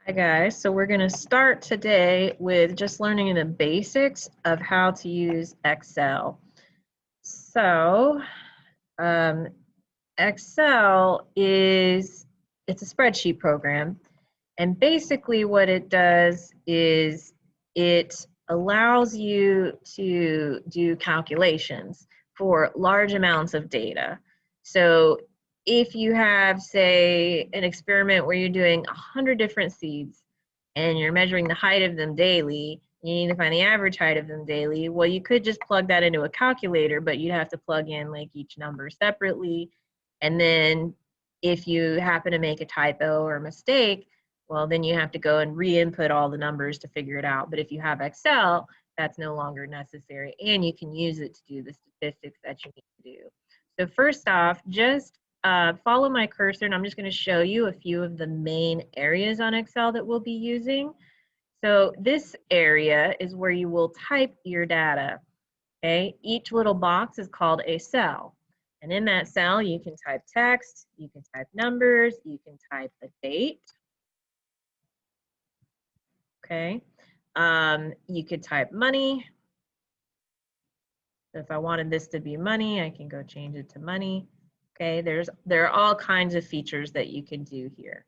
Hi guys, so we're going to start today with just learning the basics of how to use Excel. So Excel it's a spreadsheet program, and basically what it does is it allows you to do calculations for large amounts of data. So if you have, say, an experiment where you're doing 100 different seeds and you're measuring the height of them daily, you need to find the average height of them daily, well, you could just plug that into a calculator, but you'd have to plug in like each number separately. And then if you happen to make a typo or a mistake, well, then you have to go and re-input all the numbers to figure it out. But if you have Excel, that's no longer necessary, and you can use it to do the statistics that you need to do. So first off, just follow my cursor, and I'm just going to show you a few of the main areas on Excel that we'll be using. So this area is where you will type your data. Okay, each little box is called a cell. And in that cell, you can type text, you can type numbers, you can type the date. Okay, you could type money. So if I wanted this to be money, I can go change it to money. Okay, there are all kinds of features that you can do here.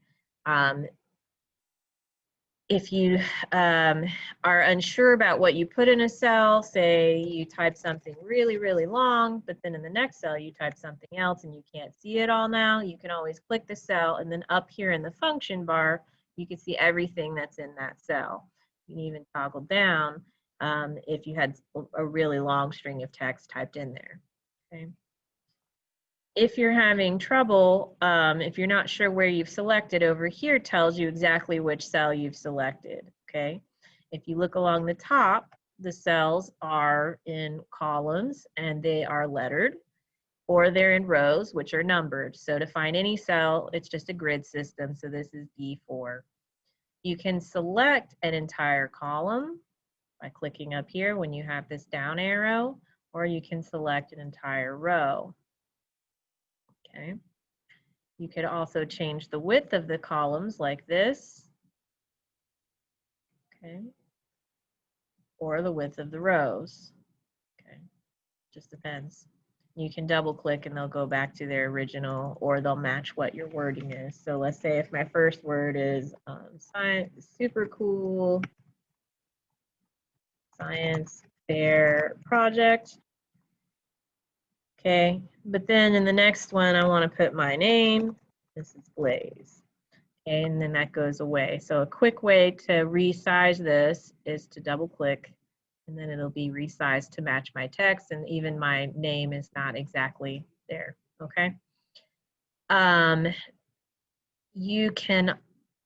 If you are unsure about what you put in a cell, say you type something really, really long, but then in the next cell you type something else and you can't see it all now, you can always click the cell, and then up here in the function bar, you can see everything that's in that cell. You can even toggle down if you had a really long string of text typed in there. Okay. If you're having trouble, if you're not sure where you've selected, over here tells you exactly which cell you've selected, okay? If you look along the top, the cells are in columns and they are lettered, or they're in rows, which are numbered. So to find any cell, it's just a grid system, so this is B4. You can select an entire column by clicking up here when you have this down arrow, or you can select an entire row. Okay. You could also change the width of the columns like this, okay, or the width of the rows, okay, just depends. You can double click and they'll go back to their original, or they'll match what your wording is. So let's say if my first word is science, super cool science fair project, okay, but then in the next one I want to put my name. This is Blaze. Okay, and then that goes away. So a quick way to resize this is to double click, and then it'll be resized to match my text, and even my name is not exactly there, okay? You can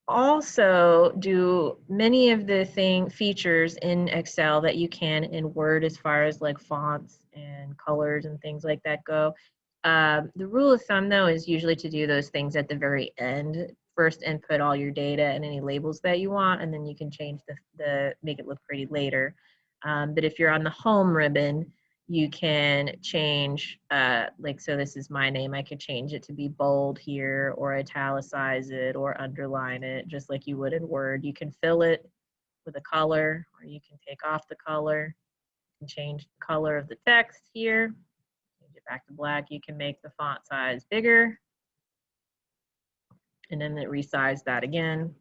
also do many of the features in Excel that you can in Word, as far as like fonts and colors and things like that go. The rule of thumb, though, is usually to do those things at the very end. First input all your data and any labels that you want, and then you can change make it look pretty later. But if you're on the home ribbon, you can change, like, so this is my name, I could change it to be bold here, or italicize it, or underline it, just like you would in Word. You can fill it with a color, or you can take off the color and change the color of the text here. Change it back to black. You can make the font size bigger, and then it resize that again.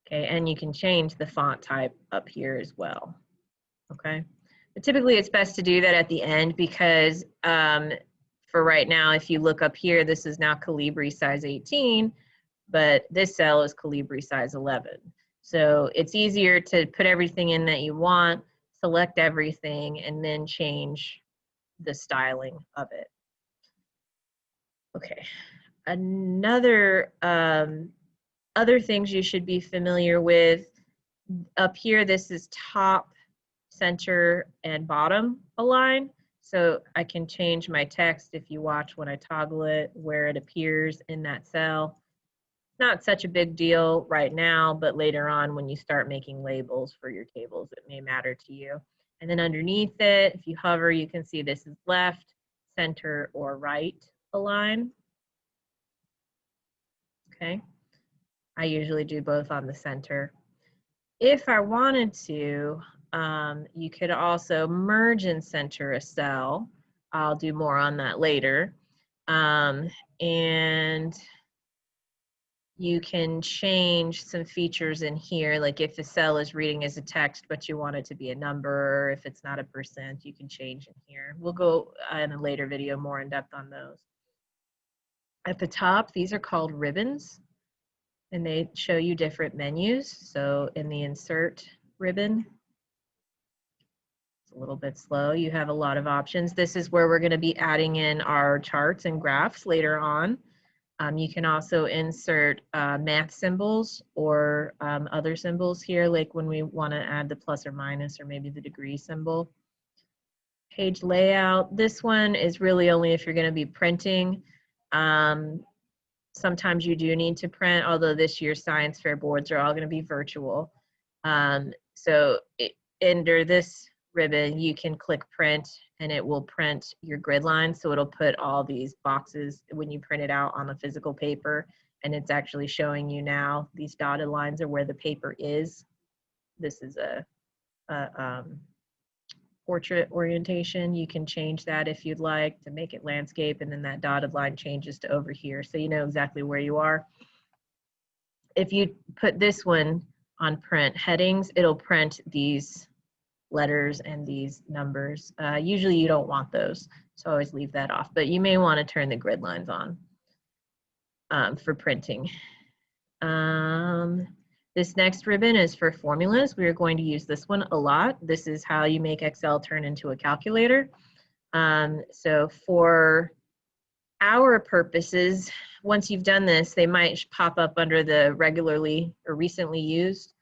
Okay, and you can change the font type up here as well. Okay. But typically it's best to do that at the end, because for right now, if you look up here, this is now Calibri size 18, but this cell is Calibri size 11. So it's easier to put everything in that you want, select everything, and then change the styling of it. Okay. Another other things you should be familiar with, up here, this is top, center, and bottom align. So I can change my text, if you watch when I toggle it, where it appears in that cell. Not such a big deal right now, but later on when you start making labels for your tables, it may matter to you. And then underneath it, if you hover, you can see this is left, center, or right align. Okay. I usually do both on the center. If I wanted to, you could also merge and center a cell. I'll do more on that later. And you can change some features in here, like if the cell is reading as a text, but you want it to be a number, or if it's not a %, you can change in here. We'll go in a later video more in depth on those. At the top, these are called ribbons, and they show you different menus. So in the insert ribbon, it's a little bit slow. You have a lot of options. This is where we're going to be adding in our charts and graphs later on. You can also insert math symbols or other symbols here, like when we want to add the plus or minus or maybe the degree symbol. Page layout. This one is really only if you're going to be printing. Sometimes you do need to print, although this year's science fair boards are all going to be virtual. So under this ribbon, you can click print and it will print your grid line. So it'll put all these boxes when you print it out on the physical paper, and it's actually showing you now these dotted lines are where the paper is. This is a portrait orientation. You can change that if you'd like to make it landscape, and then that dotted line changes to over here, so you know exactly where you are. If you put this one on print headings, it'll print these letters and these numbers. Usually you don't want those, so always leave that off, but you may want to turn the grid lines on for printing. This next ribbon is for formulas. We are going to use this one a lot. This is how you make Excel turn into a calculator. So for our purposes, once you've done this, they might pop up under the regularly or recently used.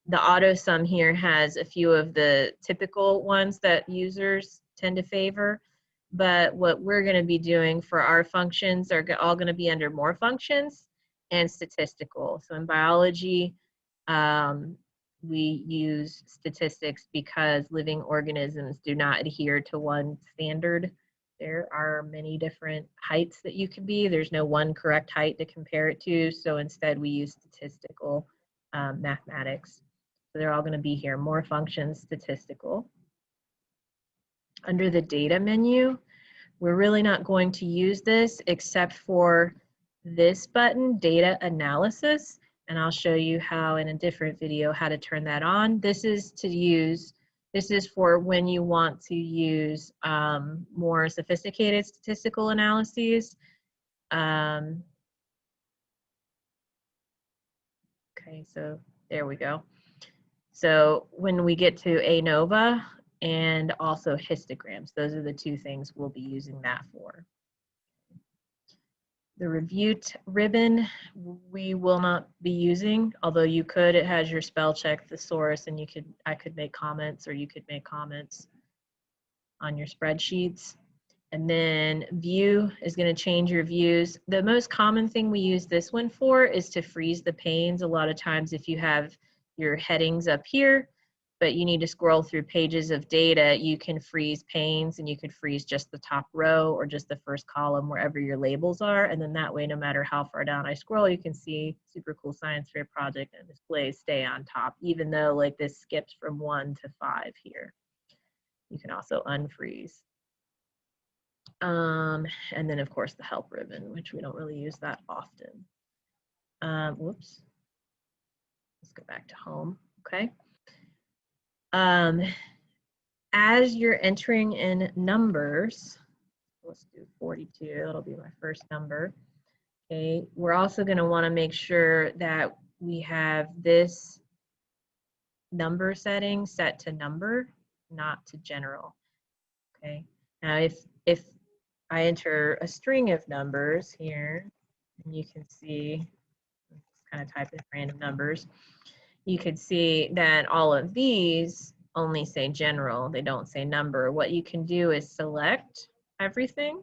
The auto sum here has a few of the typical ones that users tend to favor, but what we're going to be doing for our functions are all going to be under more functions and statistical. So in biology, we use statistics because living organisms do not adhere to one standard. There are many different heights that you can be. There's no one correct height to compare it to, so instead we use statistical mathematics. So they're all going to be here, more functions, statistical. Under the data menu, we're really not going to use this except for this button, data analysis, and I'll show you how in a different video how to turn that on. This is for when you want to use more sophisticated statistical analyses. Okay, so there we go. So when we get to ANOVA and also histograms, those are the two things we'll be using that for. The review ribbon we will not be using, although you could. It has your spell check thesaurus, and I could make comments, or you could make comments on your spreadsheets. And then view is going to change your views. The most common thing we use this one for is to freeze the panes. A lot of times if you have your headings up here, but you need to scroll through pages of data, you can freeze panes, and you could freeze just the top row or just the first column wherever your labels are. And then that way, no matter how far down I scroll, you can see super cool science fair project and displays stay on top, even though like this skips from 1 to 5 here. You can also unfreeze. And then of course the help ribbon, which we don't really use that often. Whoops. Let's go back to home, okay? As you're entering in numbers, let's do 42, that'll be my first number. Okay, we're also gonna wanna make sure that we have this number setting set to number, not to general, okay? Now if I enter a string of numbers here, and you can see, let's kind of type in random numbers, you could see that all of these only say general, they don't say number. What you can do is select everything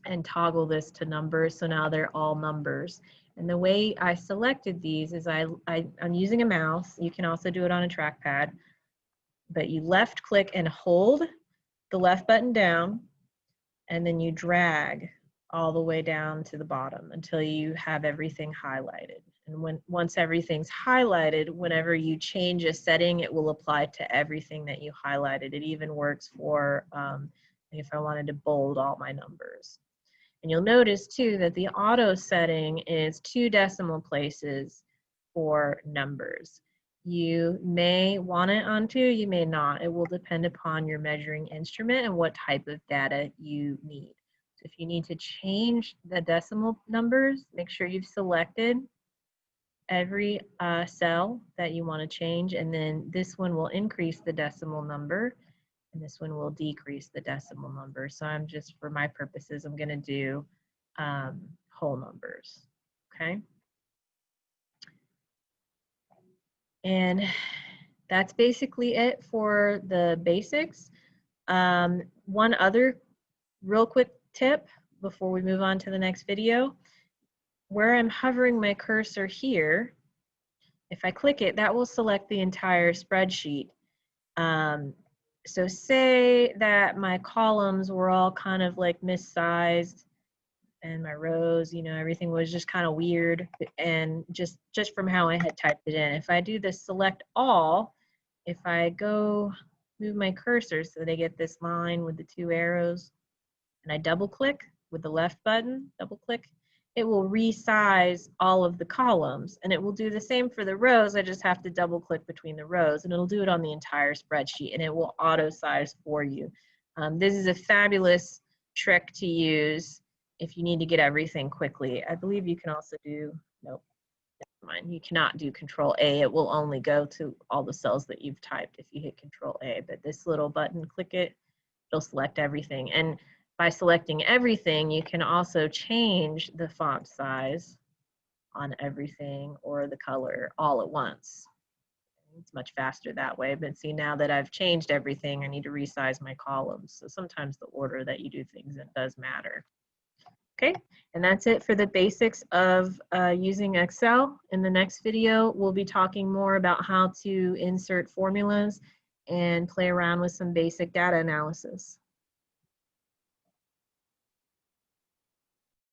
and toggle this to numbers, so now they're all numbers. And the way I selected these is I'm using a mouse. You can also do it on a trackpad, but you left click and hold the left button down, and then you drag all the way down to the bottom until you have everything highlighted. And once everything's highlighted, whenever you change a setting, it will apply to everything that you highlighted. It even works for if I wanted to bold all my numbers. And you'll notice too that the auto setting is 2 decimal places for numbers. You may want it on 2, you may not. It will depend upon your measuring instrument and what type of data you need. So if you need to change the decimal numbers, make sure you've selected every cell that you want to change, and then this one will increase the decimal number and this one will decrease the decimal number. So I'm just, for my purposes, I'm going to do whole numbers, okay? And that's basically it for the basics. One other real quick tip before we move on to the next video, where I'm hovering my cursor here, if I click it, that will select the entire spreadsheet. So say that my columns were all kind of like missized and my rows, you know, everything was just kind of weird and just from how I had typed it in. If I do this select all, if I go move my cursor so they get this line with the 2 arrows and I double click with the left button, double click, it will resize all of the columns, and it will do the same for the rows. I just have to double click between the rows and it'll do it on the entire spreadsheet and it will auto size for you. This is a fabulous trick to use if you need to get everything quickly. I believe you can also do, nope, never mind. You cannot do Control A. It will only go to all the cells that you've typed if you hit Control A, but this little button, click it, it'll select everything. And by selecting everything, you can also change the font size on everything or the color all at once. It's much faster that way, but see, now that I've changed everything, I need to resize my columns. So sometimes the order that you do things in does matter. Okay, and that's it for the basics of using Excel. In the next video, we'll be talking more about how to insert formulas and play around with some basic data analysis.